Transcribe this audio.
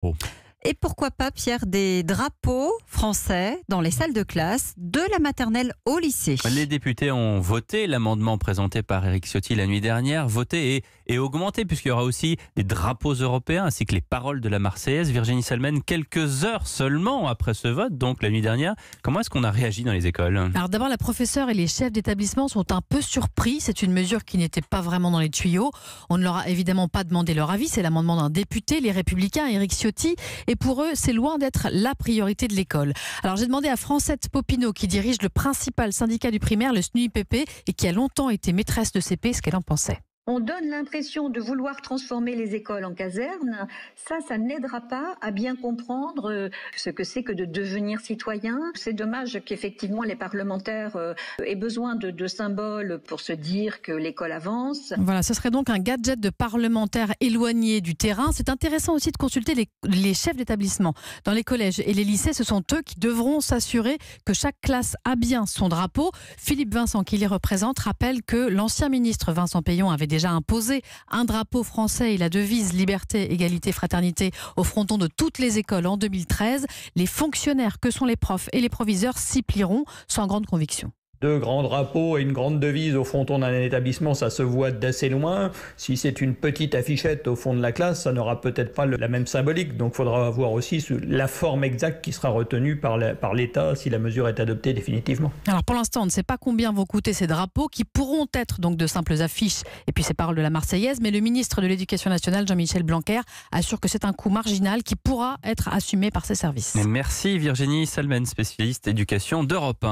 Oh. Et pourquoi pas, Pierre, des drapeaux français dans les salles de classe, de la maternelle au lycée. Les députés ont voté l'amendement présenté par Éric Ciotti la nuit dernière, voté et augmenté, puisqu'il y aura aussi des drapeaux européens ainsi que les paroles de la Marseillaise. Virginie Salmen, quelques heures seulement après ce vote, donc la nuit dernière, comment est-ce qu'on a réagi dans les écoles ? Alors d'abord, la professeure et les chefs d'établissement sont un peu surpris. C'est une mesure qui n'était pas vraiment dans les tuyaux. On ne leur a évidemment pas demandé leur avis. C'est l'amendement d'un député, les Républicains, Éric Ciotti. Et pour eux, c'est loin d'être la priorité de l'école. Alors j'ai demandé à Francette Popinot, qui dirige le principal syndicat du primaire, le SNUIPP, et qui a longtemps été maîtresse de CP, ce qu'elle en pensait. On donne l'impression de vouloir transformer les écoles en casernes. Ça n'aidera pas à bien comprendre ce que c'est que de devenir citoyen. C'est dommage qu'effectivement les parlementaires aient besoin de symboles pour se dire que l'école avance. Voilà, ce serait donc un gadget de parlementaires éloignés du terrain. C'est intéressant aussi de consulter les chefs d'établissement. Dans les collèges et les lycées, ce sont eux qui devront s'assurer que chaque classe a bien son drapeau. Philippe Vincent, qui les représente, rappelle que l'ancien ministre Vincent Peillon avait déjà imposé un drapeau français et la devise liberté, égalité, fraternité au fronton de toutes les écoles en 2013. Les fonctionnaires que sont les profs et les proviseurs s'y plieront sans grande conviction. Deux grands drapeaux et une grande devise au fronton d'un établissement, ça se voit d'assez loin. Si c'est une petite affichette au fond de la classe, ça n'aura peut-être pas la même symbolique. Donc il faudra voir aussi la forme exacte qui sera retenue par l'État si la mesure est adoptée définitivement. Alors pour l'instant, on ne sait pas combien vont coûter ces drapeaux qui pourront être donc de simples affiches et puis ces paroles de la Marseillaise. Mais le ministre de l'Éducation nationale, Jean-Michel Blanquer, assure que c'est un coût marginal qui pourra être assumé par ses services. Merci Virginie Salmen, spécialiste éducation d'Europe 1.